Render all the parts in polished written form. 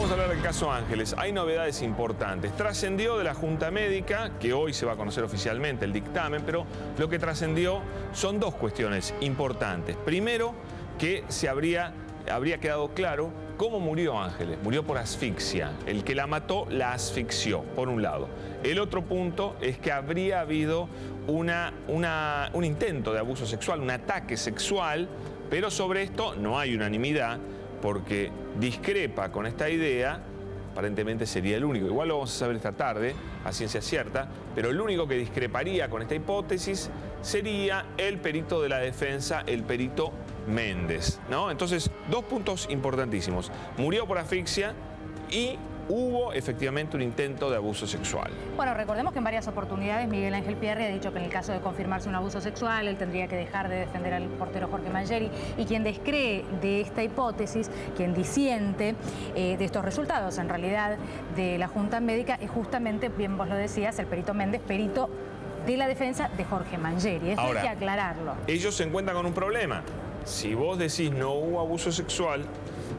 Vamos a hablar del caso Ángeles. Hay novedades importantes. Trascendió de la Junta Médica, que hoy se va a conocer oficialmente el dictamen, pero lo que trascendió son dos cuestiones importantes. Primero, que habría quedado claro cómo murió Ángeles. Murió por asfixia. El que la mató la asfixió, por un lado. El otro punto es que habría habido un intento de abuso sexual, un ataque sexual, pero sobre esto no hay unanimidad, porque discrepa con esta idea, aparentemente sería el único, igual lo vamos a saber esta tarde, a ciencia cierta, pero el único que discreparía con esta hipótesis sería el perito de la defensa, el perito Méndez, ¿no? Entonces, dos puntos importantísimos. Murió por asfixia y hubo efectivamente un intento de abuso sexual. Bueno, recordemos que en varias oportunidades Miguel Ángel Pierri ha dicho que en el caso de confirmarse un abuso sexual, él tendría que dejar de defender al portero Jorge Mangieri, y quien descree de esta hipótesis, quien disiente de estos resultados, en realidad, de la Junta Médica, es justamente, bien vos lo decías, el perito Méndez, perito de la defensa de Jorge Mangieri. Eso hay que aclararlo. Ellos se encuentran con un problema. Si vos decís no hubo abuso sexual,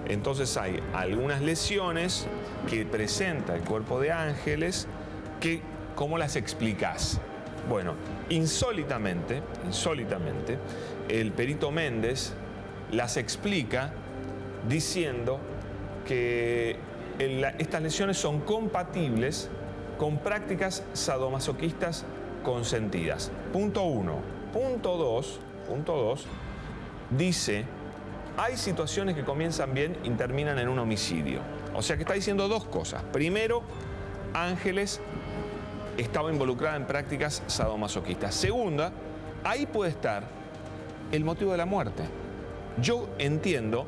entonces hay algunas lesiones que presenta el cuerpo de Ángeles que, ¿cómo las explicás? Bueno, insólitamente, el perito Méndez las explica diciendo que estas lesiones son compatibles con prácticas sadomasoquistas consentidas. Punto uno. Punto dos, dice: hay situaciones que comienzan bien y terminan en un homicidio. O sea que está diciendo dos cosas. Primero, Ángeles estaba involucrada en prácticas sadomasoquistas. Segunda, ahí puede estar el motivo de la muerte. Yo entiendo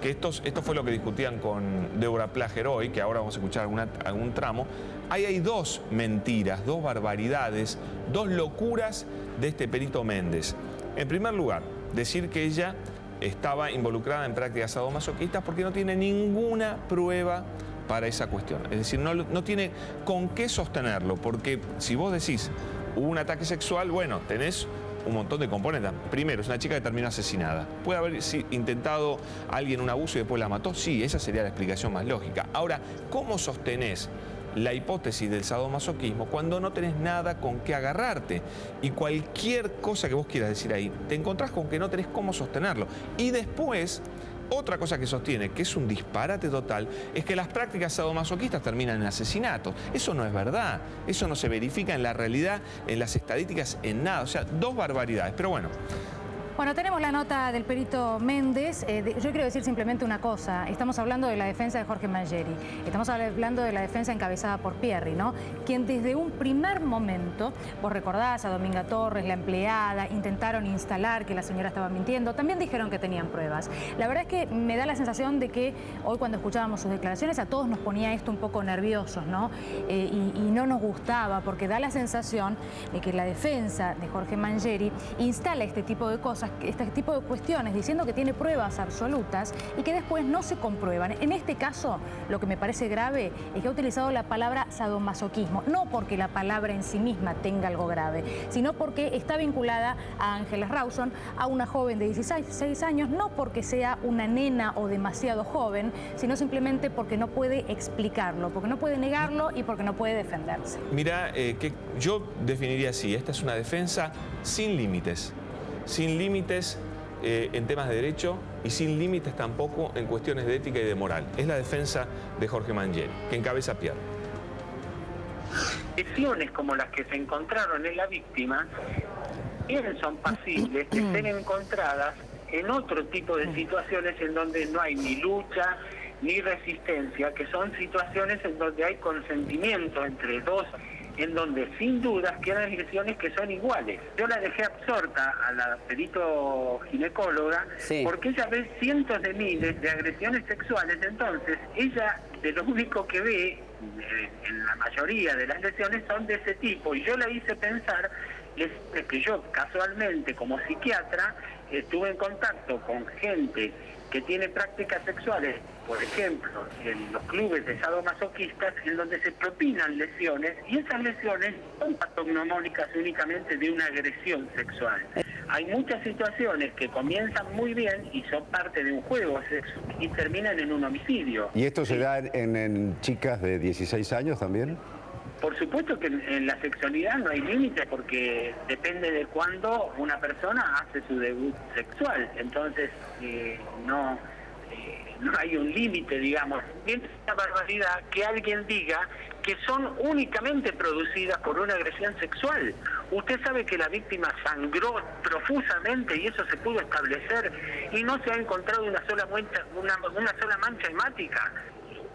que esto fue lo que discutían con Débora Plager hoy, que ahora vamos a escuchar algún tramo. Ahí hay dos mentiras, dos barbaridades, dos locuras de este perito Méndez. En primer lugar, decir que ella estaba involucrada en prácticas sadomasoquistas porque no tiene ninguna prueba para esa cuestión. Es decir, no tiene con qué sostenerlo, porque si vos decís hubo un ataque sexual, bueno, tenés un montón de componentes. Primero, es una chica que terminó asesinada. ¿Puede haber intentado alguien un abuso y después la mató? Sí, esa sería la explicación más lógica. Ahora, ¿cómo sostenés la hipótesis del sadomasoquismo cuando no tenés nada con qué agarrarte? Y cualquier cosa que vos quieras decir ahí, te encontrás con que no tenés cómo sostenerlo. Y después, otra cosa que sostiene, que es un disparate total, es que las prácticas sadomasoquistas terminan en asesinatos. Eso no es verdad, eso no se verifica en la realidad, en las estadísticas, en nada. O sea, dos barbaridades. Pero bueno. Bueno, tenemos la nota del perito Méndez. Yo quiero decir simplemente una cosa. Estamos hablando de la defensa de Jorge Mangieri. Estamos hablando de la defensa encabezada por Pierri, ¿no? Quien desde un primer momento, vos recordás a Dominga Torres, la empleada, intentaron instalar que la señora estaba mintiendo. También dijeron que tenían pruebas. La verdad es que me da la sensación de que hoy, cuando escuchábamos sus declaraciones, a todos nos ponía esto un poco nerviosos, ¿no? Y no nos gustaba, porque da la sensación de que la defensa de Jorge Mangieri instala este tipo de cosas, este tipo de cuestiones, diciendo que tiene pruebas absolutas y que después no se comprueban. En este caso, lo que me parece grave es que ha utilizado la palabra sadomasoquismo, no porque la palabra en sí misma tenga algo grave, sino porque está vinculada a Ángeles Rawson, a una joven de 16 años, no porque sea una nena o demasiado joven, sino simplemente porque no puede explicarlo, porque no puede negarlo y porque no puede defenderse. Mira, que yo definiría así: esta es una defensa sin límites. Sin límites en temas de derecho y sin límites tampoco en cuestiones de ética y de moral. Es la defensa de Jorge Mangieri, que encabeza Pierri. Lesiones como las que se encontraron en la víctima bien son pasibles de ser encontradas en otro tipo de situaciones en donde no hay ni lucha ni resistencia, que son situaciones en donde hay consentimiento entre dos, en donde sin dudas quedan lesiones que son iguales. Yo la dejé absorta a la perito ginecóloga, sí, porque ella ve cientos de miles de agresiones sexuales. Entonces ella, de lo único que ve en la mayoría de las lesiones son de ese tipo, y yo la hice pensar que yo casualmente, como psiquiatra, estuve en contacto con gente que tiene prácticas sexuales por ejemplo, en los clubes de sadomasoquistas, en donde se propinan lesiones, y esas lesiones son patognomónicas únicamente de una agresión sexual. Hay muchas situaciones que comienzan muy bien y son parte de un juego sexual y terminan en un homicidio. ¿Y esto se da en chicas de 16 años también? Por supuesto que en la sexualidad no hay límite, porque depende de cuándo una persona hace su debut sexual. Entonces, no hay un límite, digamos. Es una barbaridad que alguien diga que son únicamente producidas por una agresión sexual. Usted sabe que la víctima sangró profusamente y eso se pudo establecer y no se ha encontrado una sola mancha hemática.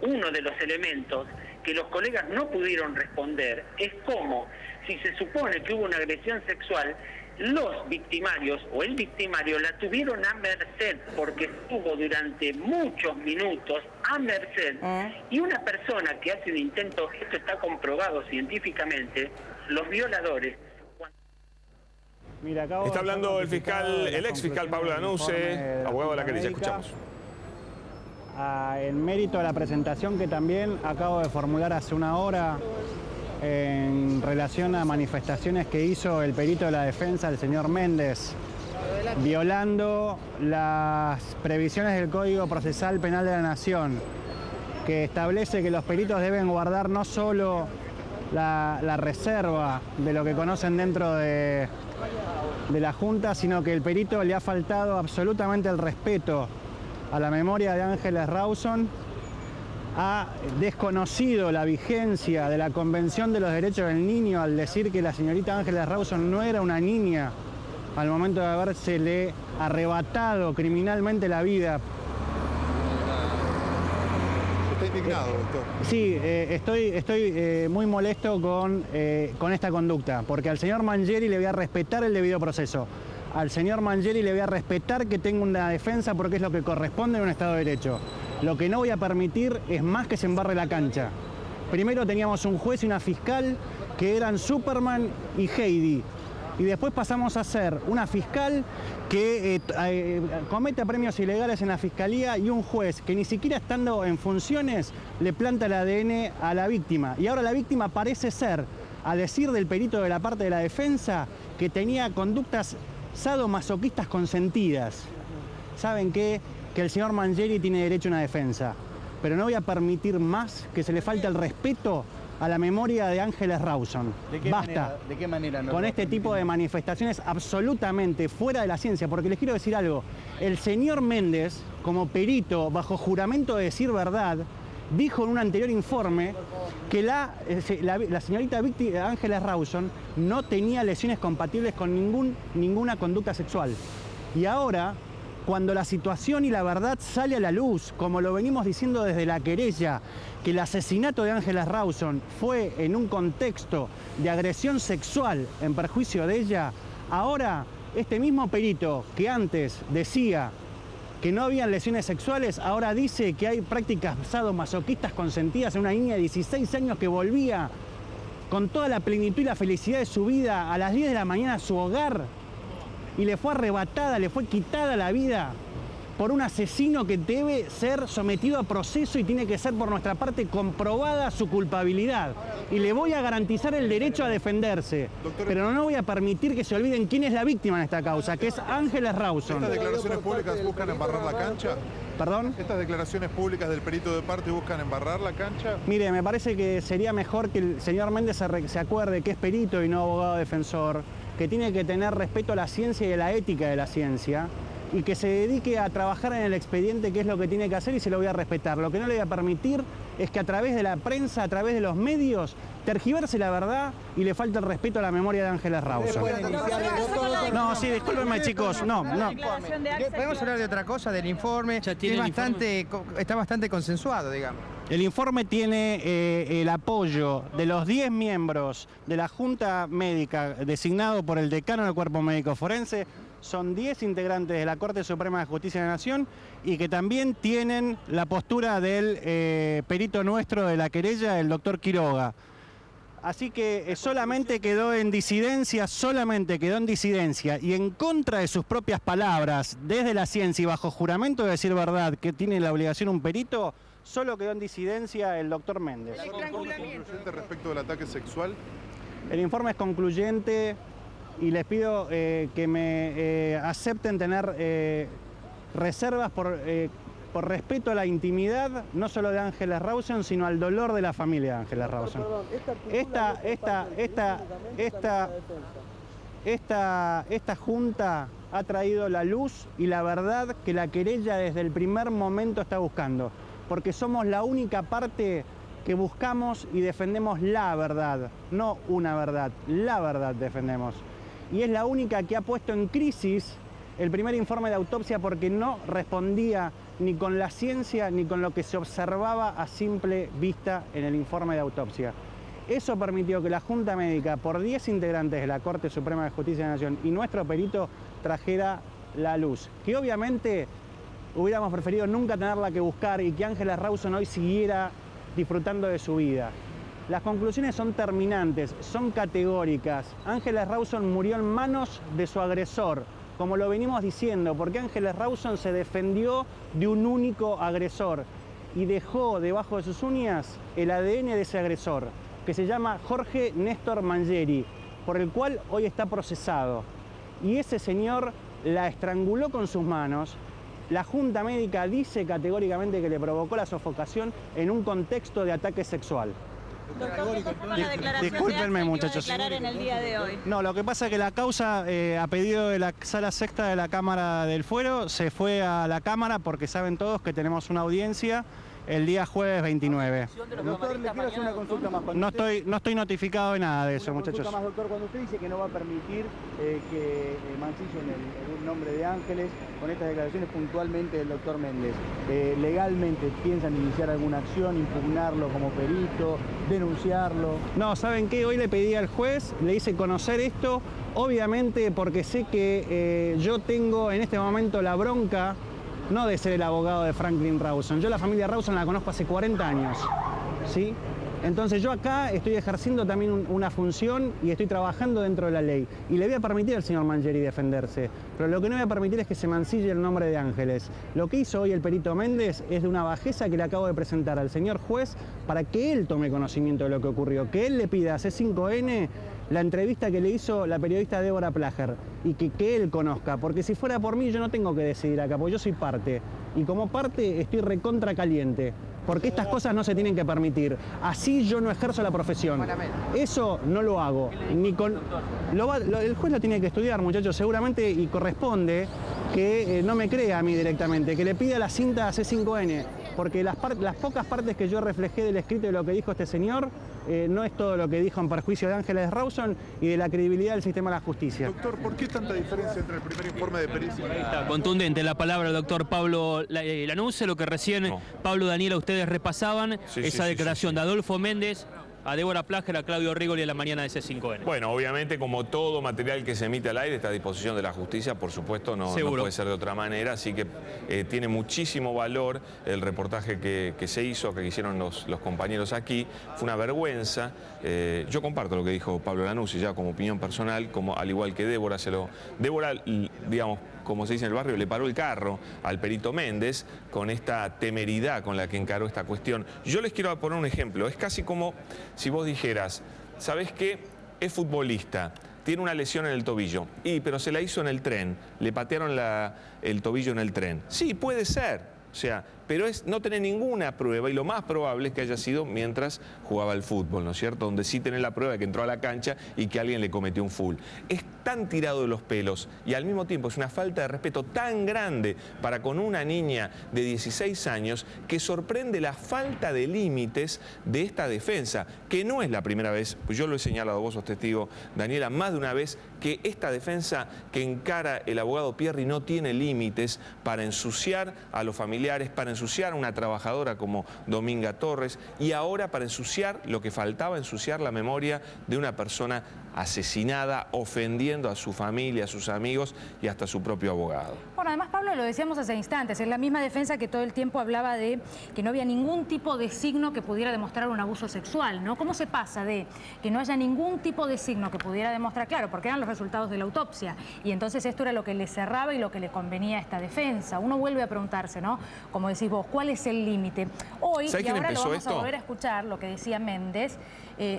Uno de los elementos que los colegas no pudieron responder es cómo, si se supone que hubo una agresión sexual, los victimarios o el victimario la tuvieron a merced, porque estuvo durante muchos minutos a merced, y una persona que hace un intento, esto está comprobado científicamente, los violadores... Mira, está hablando el ex fiscal Pablo Lanuse, abogado de la querella. Escuchamos. En mérito a la presentación que también acabo de formular hace una hora en relación a manifestaciones que hizo el perito de la defensa, el señor Méndez, violando las previsiones del Código Procesal Penal de la Nación, que establece que los peritos deben guardar no solo la reserva de lo que conocen dentro de la Junta, sino que el perito le ha faltado absolutamente el respeto a la memoria de Ángeles Rawson, ha desconocido la vigencia de la Convención de los Derechos del Niño al decir que la señorita Ángeles Rawson no era una niña al momento de habérsele arrebatado criminalmente la vida. ¿Está indignado, doctor? Sí, estoy muy molesto con esta conducta, porque al señor Mangieri le voy a respetar el debido proceso. Al señor Mangieri le voy a respetar que tenga una defensa porque es lo que corresponde en un Estado de Derecho. Lo que no voy a permitir es más que se embarre la cancha. Primero teníamos un juez y una fiscal que eran Superman y Heidi. Y después pasamos a ser una fiscal que comete premios ilegales en la fiscalía y un juez que ni siquiera estando en funciones le planta el ADN a la víctima. Y ahora la víctima parece ser, a decir del perito de la parte de la defensa, que tenía conductas sadomasoquistas consentidas. ¿Saben qué? Que el señor Mangieri tiene derecho a una defensa, pero no voy a permitir más que se le falte el respeto a la memoria de Ángeles Rawson. Basta. ¿De qué manera no con este tipo de manifestaciones absolutamente fuera de la ciencia, porque les quiero decir algo. El señor Méndez, como perito, bajo juramento de decir verdad, dijo en un anterior informe que la señorita Ángeles Rawson no tenía lesiones compatibles con ninguna conducta sexual. Y ahora, cuando la situación y la verdad sale a la luz, como lo venimos diciendo desde la querella, que el asesinato de Ángeles Rawson fue en un contexto de agresión sexual en perjuicio de ella, ahora este mismo perito que antes decía que no habían lesiones sexuales, ahora dice que hay prácticas sadomasoquistas consentidas en una niña de 16 años que volvía con toda la plenitud y la felicidad de su vida a las 10 de la mañana a su hogar y le fue arrebatada, le fue quitada la vida por un asesino que debe ser sometido a proceso y tiene que ser por nuestra parte comprobada su culpabilidad. Y le voy a garantizar el derecho a defenderse, pero no voy a permitir que se olviden quién es la víctima en esta causa, que es Ángeles Rawson. ¿Estas declaraciones públicas buscan embarrar la cancha? ¿Perdón? ¿Estas declaraciones públicas del perito de parte buscan embarrar la cancha? Mire, me parece que sería mejor que el señor Méndez se acuerde que es perito y no abogado defensor, que tiene que tener respeto a la ciencia y a la ética de la ciencia, y que se dedique a trabajar en el expediente, que es lo que tiene que hacer, y se lo voy a respetar. Lo que no le voy a permitir es que a través de la prensa, a través de los medios, tergiverse la verdad y le falte el respeto a la memoria de Ángeles Rawson. No, sí, discúlpenme, chicos. No. Podemos hablar de otra cosa, del informe, que está bastante consensuado, digamos. El informe tiene el apoyo de los 10 miembros de la Junta Médica designado por el decano del Cuerpo Médico Forense. Son 10 integrantes de la Corte Suprema de Justicia de la Nación y que también tienen la postura del perito nuestro de la querella, el doctor Quiroga. Así que solamente quedó en disidencia, y en contra de sus propias palabras, desde la ciencia y bajo juramento de decir verdad, que tiene la obligación un perito, solo quedó en disidencia el doctor Méndez. ¿El informe es concluyente respecto del ataque sexual? El informe es concluyente y les pido que me acepten tener reservas por respeto a la intimidad, no solo de Ángeles Rawson, sino al dolor de la familia de Ángeles Rawson. Esta junta ha traído la luz y la verdad que la querella desde el primer momento está buscando, porque somos la única parte que buscamos y defendemos la verdad, no una verdad, la verdad defendemos. Y es la única que ha puesto en crisis el primer informe de autopsia porque no respondía ni con la ciencia ni con lo que se observaba a simple vista en el informe de autopsia. Eso permitió que la Junta Médica, por 10 integrantes de la Corte Suprema de Justicia de la Nación y nuestro perito, trajera la luz. Que obviamente hubiéramos preferido nunca tenerla que buscar y que Ángeles Rawson hoy siguiera disfrutando de su vida. Las conclusiones son terminantes, son categóricas. Ángeles Rawson murió en manos de su agresor, como lo venimos diciendo, porque Ángeles Rawson se defendió de un único agresor y dejó debajo de sus uñas el ADN de ese agresor, que se llama Jorge Néstor Mangieri, por el cual hoy está procesado. Y ese señor la estranguló con sus manos. La Junta Médica dice categóricamente que le provocó la sofocación en un contexto de ataque sexual. Discúlpenme, muchachos. Declarar en el día de hoy. No, lo que pasa es que la causa, a pedido de la Sala Sexta de la Cámara del Fuero, se fue a la Cámara porque saben todos que tenemos una audiencia el día jueves 29. Doctor, le quiero hacer una consulta más. No estoy notificado de nada de eso, muchachos. Más, doctor, cuando usted dice que no va a permitir que mancillen el nombre de Ángeles con estas declaraciones puntualmente del doctor Méndez, ¿legalmente piensan iniciar alguna acción, impugnarlo como perito, denunciarlo? No, ¿saben qué? Hoy le pedí al juez, le hice conocer esto, obviamente porque sé que yo tengo en este momento la bronca no de ser el abogado de Franklin Rawson. Yo la familia Rawson la conozco hace 40 años, ¿sí? Entonces yo acá estoy ejerciendo también una función y estoy trabajando dentro de la ley. Y le voy a permitir al señor Mangieri defenderse, pero lo que no voy a permitir es que se mancille el nombre de Ángeles. Lo que hizo hoy el perito Méndez es de una bajeza que le acabo de presentar al señor juez para que él tome conocimiento de lo que ocurrió, que él le pida a C5N la entrevista que le hizo la periodista Débora Plager y que él conozca, porque si fuera por mí yo no tengo que decidir acá, porque yo soy parte y como parte estoy recontra caliente, porque estas cosas no se tienen que permitir. Así yo no ejerzo la profesión. Eso no lo hago. Ni con, el juez lo tiene que estudiar, muchachos, seguramente, y corresponde que no me crea a mí directamente, que le pida la cinta a C5N, porque las pocas partes que yo reflejé del escrito de lo que dijo este señor, no es todo lo que dijo en perjuicio de Ángeles Rawson y de la credibilidad del sistema de la justicia. Doctor, ¿por qué tanta diferencia entre el primer informe de pericia? Ahí está, contundente la palabra del doctor Pablo Lanuse, lo que recién Pablo, Daniela, ustedes repasaban, esa declaración de Adolfo Méndez a Débora Plager, a Claudio Rigoli a la mañana de C5N. Bueno, obviamente, como todo material que se emite al aire está a disposición de la justicia, por supuesto, no puede ser de otra manera, así que tiene muchísimo valor el reportaje que se hizo, que hicieron los compañeros aquí. Fue una vergüenza. Yo comparto lo que dijo Pablo Lanuse, ya como opinión personal, como al igual que Débora, Débora, digamos, como se dice en el barrio, le paró el carro al perito Méndez con esta temeridad con la que encaró esta cuestión. Yo les quiero poner un ejemplo. Es casi como si vos dijeras, ¿sabés qué? Es futbolista, tiene una lesión en el tobillo, pero se la hizo en el tren, le patearon el tobillo en el tren. Sí, puede ser. O sea, pero es no tener ninguna prueba y lo más probable es que haya sido mientras jugaba al fútbol, ¿no es cierto? Donde sí tenés la prueba de que entró a la cancha y que alguien le cometió un full. Es tan tirado de los pelos y al mismo tiempo es una falta de respeto tan grande para con una niña de 16 años que sorprende la falta de límites de esta defensa, que no es la primera vez, pues yo lo he señalado, vos sos testigo, Daniela, más de una vez que esta defensa que encara el abogado Pierri no tiene límites para ensuciar a los familiares, para ensuciar a una trabajadora como Dominga Torres y ahora para ensuciar lo que faltaba, ensuciar la memoria de una persona asesinada, ofendiendo a su familia, a sus amigos y hasta a su propio abogado. Bueno, además, Pablo, lo decíamos hace instantes, es la misma defensa que todo el tiempo hablaba de que no había ningún tipo de signo que pudiera demostrar un abuso sexual, ¿no? ¿Cómo se pasa de que no haya ningún tipo de signo que pudiera demostrar? Claro, porque eran los resultados de la autopsia, y entonces esto era lo que le cerraba y lo que le convenía a esta defensa. Uno vuelve a preguntarse, ¿no? Como decís vos, ¿cuál es el límite? Hoy, y ahora lo vamos a volver a escuchar, lo que decía Méndez,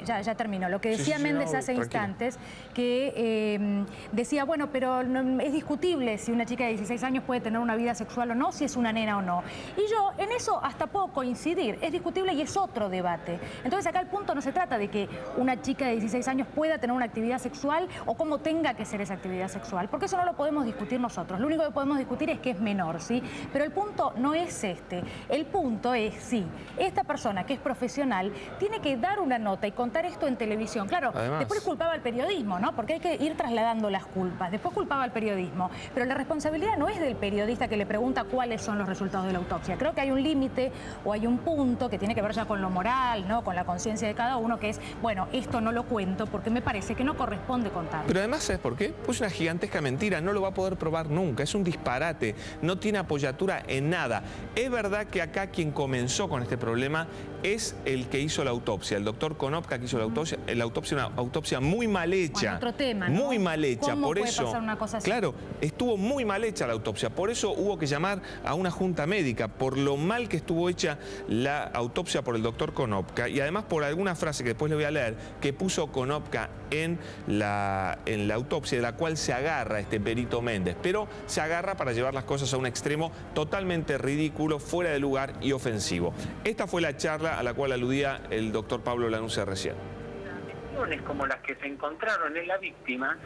ya terminó, lo que decía Méndez hace instantes, que decía, bueno, pero es discutible si una chica de 16 años puede tener una vida sexual o no, si es una nena o no. Y yo en eso hasta puedo coincidir, es discutible y es otro debate. Entonces acá el punto no se trata de que una chica de 16 años pueda tener una actividad sexual o cómo tenga que ser esa actividad sexual, porque eso no lo podemos discutir nosotros. Lo único que podemos discutir es que es menor, ¿sí? Pero el punto no es este. El punto es, sí, esta persona que es profesional tiene que dar una nota y contar esto en televisión. Claro, además, después culpaba al periodismo, ¿no? Porque hay que ir trasladando las culpas. Después culpaba al periodismo. Pero la responsabilidad no es del periodista que le pregunta cuáles son los resultados de la autopsia. Creo que hay un límite o hay un punto que tiene que ver ya con lo moral, ¿no? Con la conciencia de cada uno, que es, bueno, esto no lo cuento porque me parece que no corresponde contarlo. Pero además, ¿sabes por qué? Pues una gigantesca mentira, no lo va a poder probar nunca, es un disparate, no tiene apoyatura en nada. Es verdad que acá quien comenzó con este problema es el que hizo la autopsia, el doctor Konopka, que hizo la autopsia, una autopsia muy mal hecha. Bueno, otro tema, ¿no? Muy mal hecha, ¿Cómo por puede eso. pasar una cosa así? Claro, estuvo muy mal hecha la autopsia, por eso hubo que llamar a una junta médica, por lo mal que estuvo hecha la autopsia por el doctor Konopka, y además por alguna frase que después le voy a leer, que puso Konopka en la autopsia, de la cual se agarra este perito Méndez, pero se agarra para llevar las cosas a un extremo totalmente ridículo, fuera de lugar y ofensivo. Esta fue la charla a la cual aludía el doctor Pablo Lanuse recién. Las como las que se encontraron en la víctima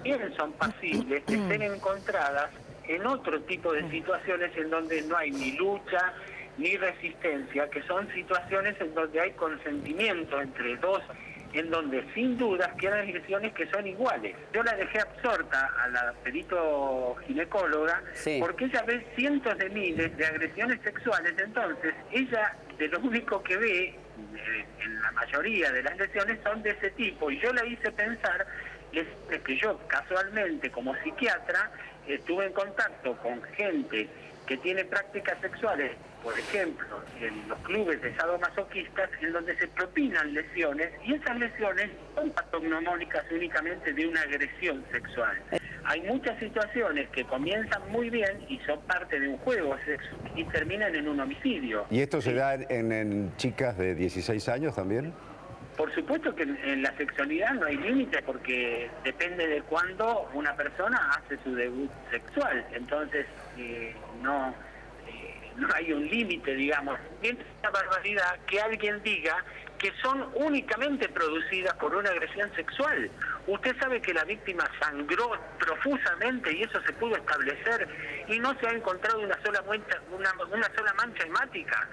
bien son pasibles de ser encontradas en otro tipo de situaciones en donde no hay ni lucha ni resistencia, que son situaciones en donde hay consentimiento entre dos, en donde sin dudas quedan lesiones que son iguales. Yo la dejé absorta a la perito ginecóloga, porque ella ve cientos de miles de agresiones sexuales, entonces ella de lo único que ve en la mayoría de las lesiones son de ese tipo, y yo la hice pensar que yo casualmente como psiquiatra estuve en contacto con gente que tiene prácticas sexuales, por ejemplo, en los clubes de sadomasoquistas, en donde se propinan lesiones, y esas lesiones son patognomónicas únicamente de una agresión sexual. Hay muchas situaciones que comienzan muy bien y son parte de un juego sexual y terminan en un homicidio. ¿Y esto se da en chicas de 16 años también? Por supuesto que en la sexualidad no hay límite, porque depende de cuándo una persona hace su debut sexual. Entonces, no hay un límite, digamos. Es una barbaridad que alguien diga que son únicamente producidas por una agresión sexual. Usted sabe que la víctima sangró profusamente y eso se pudo establecer y no se ha encontrado una sola mancha hemática.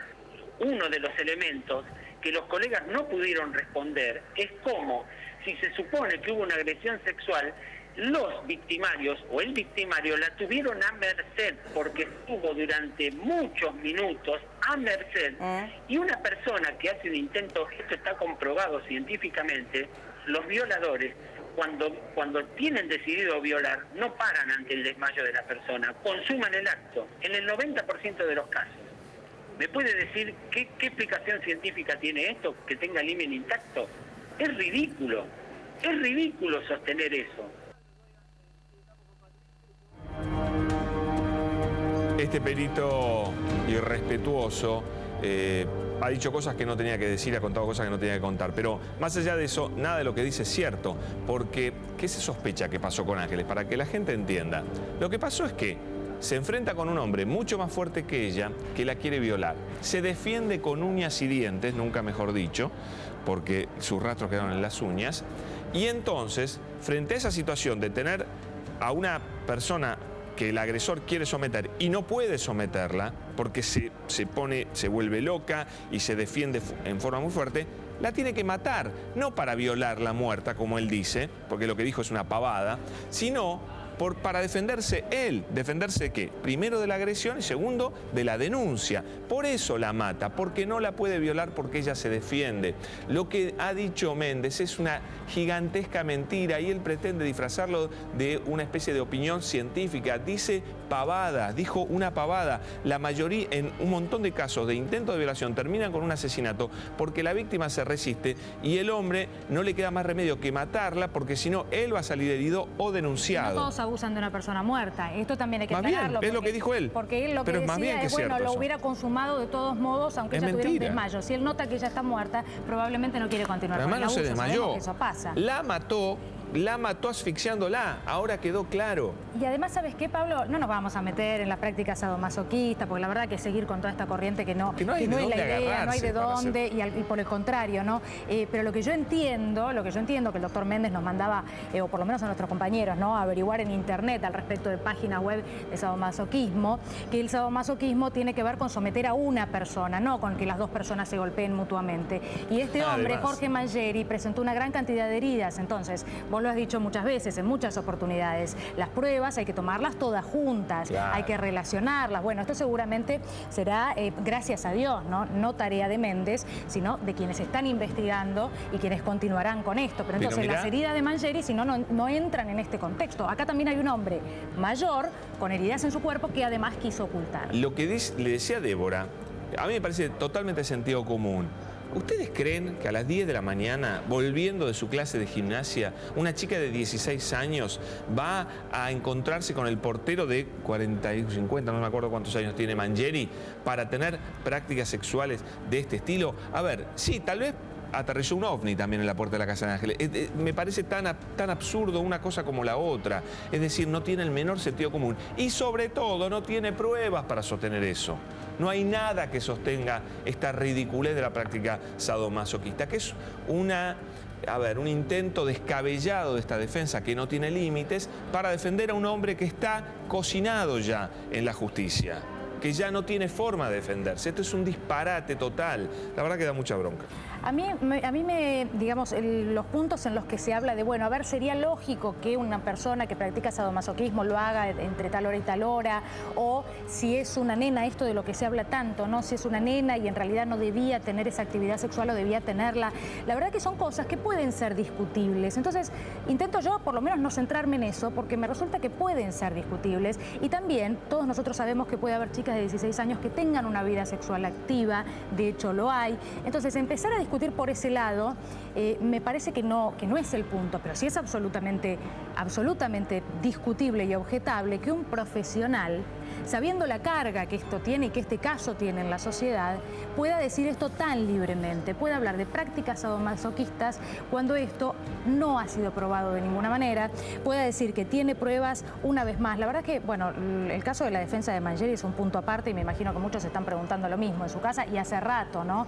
Uno de los elementos que los colegas no pudieron responder es cómo, si se supone que hubo una agresión sexual, los victimarios o el victimario la tuvieron a merced, porque estuvo durante muchos minutos a merced, y una persona que hace un intento, esto está comprobado científicamente, los violadores, cuando tienen decidido violar, no paran ante el desmayo de la persona, consuman el acto, en el 90% de los casos. ¿Me puede decir qué explicación científica tiene esto, que tenga el himen intacto? Es ridículo sostener eso. Este perito irrespetuoso ha dicho cosas que no tenía que decir, ha contado cosas que no tenía que contar, pero más allá de eso, nada de lo que dice es cierto, porque ¿qué se sospecha que pasó con Ángeles? Para que la gente entienda, lo que pasó es que se enfrenta con un hombre mucho más fuerte que ella, que la quiere violar. Se defiende con uñas y dientes, nunca mejor dicho, porque sus rastros quedaron en las uñas. Y entonces, frente a esa situación de tener a una persona que el agresor quiere someter y no puede someterla, porque se vuelve loca y se defiende en forma muy fuerte, la tiene que matar, no para violarla muerta, como él dice, porque lo que dijo es una pavada, sino para defenderse él. ¿Defenderse de qué? Primero de la agresión y segundo de la denuncia. Por eso la mata, porque no la puede violar porque ella se defiende. Lo que ha dicho Méndez es una gigantesca mentira y él pretende disfrazarlo de una especie de opinión científica. Dice pavadas, dijo una pavada. La mayoría, en un montón de casos de intento de violación, terminan con un asesinato porque la víctima se resiste y el hombre no le queda más remedio que matarla porque si no, él va a salir herido o denunciado. No todos abusan de una persona muerta. Esto también hay que aclararlo. Es lo que dijo él. Porque él lo que decía es, bueno, lo hubiera consumado de todos modos, aunque ella tuviera un desmayo. Si él nota que ella está muerta, probablemente no quiere continuar con el abuso. Además no se desmayó. Eso pasa. La mató asfixiándola, ahora quedó claro. Y además, ¿sabes qué, Pablo? No nos vamos a meter en las prácticas sadomasoquistas, porque la verdad que seguir con toda esta corriente que no es la idea, no hay de dónde, y por el contrario, ¿no? Pero lo que yo entiendo, que el doctor Méndez nos mandaba, o por lo menos a nuestros compañeros, ¿no?, a averiguar en internet al respecto de páginas web de sadomasoquismo, que el sadomasoquismo tiene que ver con someter a una persona, no con que las dos personas se golpeen mutuamente. Y este hombre, Jorge Mangieri, presentó una gran cantidad de heridas. Entonces, vos lo has dicho muchas veces, en muchas oportunidades, las pruebas hay que tomarlas todas juntas, hay que relacionarlas. Bueno, esto seguramente será, gracias a Dios, no tarea de Méndez, sino de quienes están investigando y quienes continuarán con esto. Pero entonces las heridas de Mangieri, si no entran en este contexto. Acá también hay un hombre mayor con heridas en su cuerpo que además quiso ocultar. Lo que le decía Débora, a mí me parece totalmente sentido común. ¿Ustedes creen que a las 10 de la mañana, volviendo de su clase de gimnasia, una chica de 16 años va a encontrarse con el portero de 40 y 50, no me acuerdo cuántos años tiene Mangieri, para tener prácticas sexuales de este estilo? A ver, sí, tal vez aterrizó un ovni también en la puerta de la Casa de Ángeles. Me parece tan absurdo una cosa como la otra. Es decir, no tiene el menor sentido común. Y sobre todo, no tiene pruebas para sostener eso. No hay nada que sostenga esta ridiculez de la práctica sadomasoquista, que es un intento descabellado de esta defensa que no tiene límites para defender a un hombre que está cocinado ya en la justicia, que ya no tiene forma de defenderse. Esto es un disparate total. La verdad que da mucha bronca. A mí digamos, los puntos en los que se habla de, bueno, a ver, sería lógico que una persona que practica sadomasoquismo lo haga entre tal hora y tal hora, o si es una nena, esto de lo que se habla tanto, ¿no? Si es una nena y en realidad no debía tener esa actividad sexual o debía tenerla. La verdad que son cosas que pueden ser discutibles. Entonces, intento yo por lo menos no centrarme en eso, porque me resulta que pueden ser discutibles. Y también, todos nosotros sabemos que puede haber chicas de 16 años que tengan una vida sexual activa, de hecho lo hay. Entonces, empezar a discutir por ese lado, me parece que no es el punto, pero sí es absolutamente discutible y objetable que un profesional, sabiendo la carga que esto tiene y que este caso tiene en la sociedad, pueda decir esto tan libremente, pueda hablar de prácticas sadomasoquistas cuando esto no ha sido probado de ninguna manera, pueda decir que tiene pruebas una vez más. La verdad que, bueno, el caso de la defensa de Mangieri es un punto aparte y me imagino que muchos se están preguntando lo mismo en su casa y hace rato, ¿no?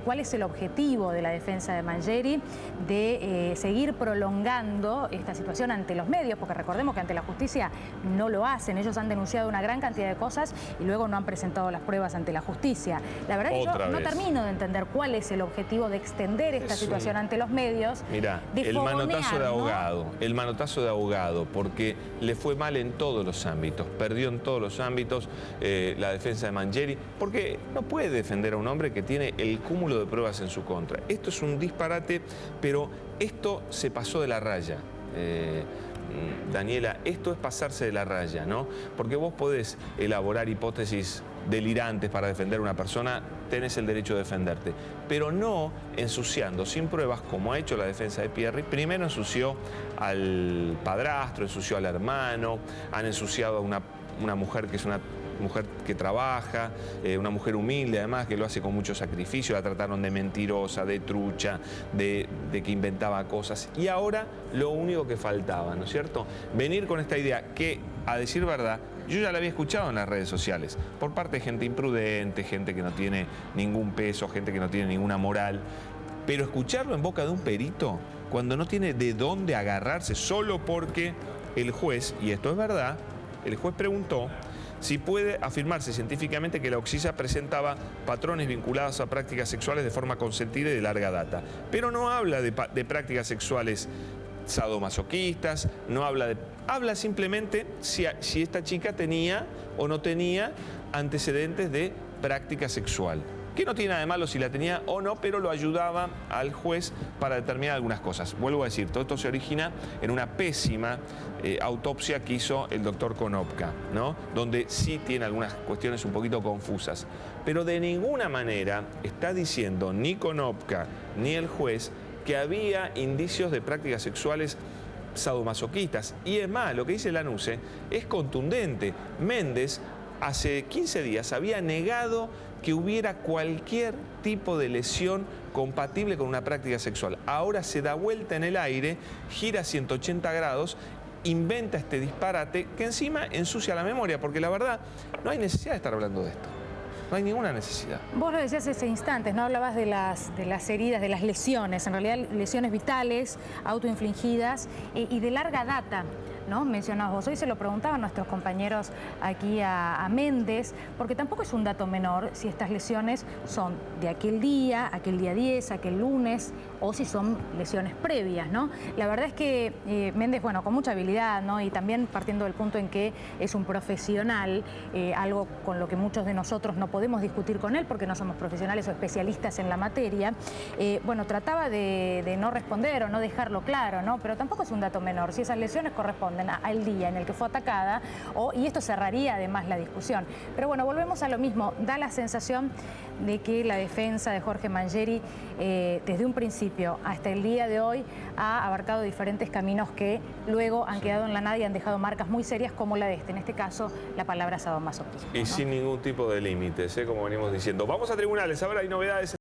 ¿Cuál es el objetivo de la defensa de Mangieri de seguir prolongando esta situación ante los medios? Porque recordemos que ante la justicia no lo hacen. Ellos han denunciado una gran cantidad de cosas y luego no han presentado las pruebas ante la justicia. La verdad que yo no termino de entender cuál es el objetivo de extender esta situación ante los medios. Mirá, el manotazo de ahogado, el manotazo de ahogado, porque le fue mal en todos los ámbitos, perdió en todos los ámbitos la defensa de Mangieri, porque no puede defender a un hombre que tiene el cúmulo de pruebas en su contra. Esto es un disparate, pero esto se pasó de la raya. Daniela, esto es pasarse de la raya, ¿no? Porque vos podés elaborar hipótesis delirantes para defender a una persona, tenés el derecho de defenderte, pero no ensuciando sin pruebas como ha hecho la defensa de Pierri. Primero ensució al padrastro, ensució al hermano, han ensuciado a una mujer que es una mujer que trabaja, una mujer humilde además, que lo hace con mucho sacrificio. La trataron de mentirosa, de trucha, de que inventaba cosas. Y ahora lo único que faltaba, ¿no es cierto? Venir con esta idea que, a decir verdad, yo ya la había escuchado en las redes sociales, por parte de gente imprudente, gente que no tiene ningún peso, gente que no tiene ninguna moral. Pero escucharlo en boca de un perito, cuando no tiene de dónde agarrarse, solo porque el juez, y esto es verdad, el juez preguntó si puede afirmarse científicamente que la oxisa presentaba patrones vinculados a prácticas sexuales de forma consentida y de larga data. Pero no habla de prácticas sexuales sadomasoquistas, no habla de... Habla simplemente si esta chica tenía o no tenía antecedentes de práctica sexual. Que no tiene nada de malo si la tenía o no, pero lo ayudaba al juez para determinar algunas cosas. Vuelvo a decir, todo esto se origina en una pésima autopsia que hizo el doctor Konopka, ¿no? Donde sí tiene algunas cuestiones un poquito confusas. Pero de ninguna manera está diciendo ni Konopka ni el juez que había indicios de prácticas sexuales sadomasoquistas. Y es más, lo que dice Lanuse es contundente. Méndez hace 15 días había negado que hubiera cualquier tipo de lesión compatible con una práctica sexual. Ahora se da vuelta en el aire, gira 180 grados, inventa este disparate que encima ensucia la memoria, porque la verdad no hay necesidad de estar hablando de esto. No hay ninguna necesidad. Vos lo decías hace instantes, ¿no? Hablabas de las heridas, de las lesiones, en realidad lesiones vitales, autoinfligidas y de larga data, ¿no? Mencionabas vos. Hoy se lo preguntaban nuestros compañeros aquí a Méndez, porque tampoco es un dato menor si estas lesiones son de aquel día 10, aquel lunes, o si son lesiones previas, ¿no? La verdad es que Méndez, bueno, con mucha habilidad, ¿no? Y también partiendo del punto en que es un profesional, algo con lo que muchos de nosotros no podemos discutir con él porque no somos profesionales o especialistas en la materia, bueno, trataba de no responder o no dejarlo claro, ¿no? Pero tampoco es un dato menor si esas lesiones corresponden al día en el que fue atacada, y esto cerraría además la discusión. Pero bueno, volvemos a lo mismo. Da la sensación de que la defensa de Jorge Mangieri, desde un principio hasta el día de hoy, ha abarcado diferentes caminos que luego han quedado en la nada y han dejado marcas muy serias como la de este, en este caso, la palabra sadomasoquismo, ¿no? Y sin ningún tipo de límites, como venimos diciendo. Vamos a tribunales, ahora hay novedades.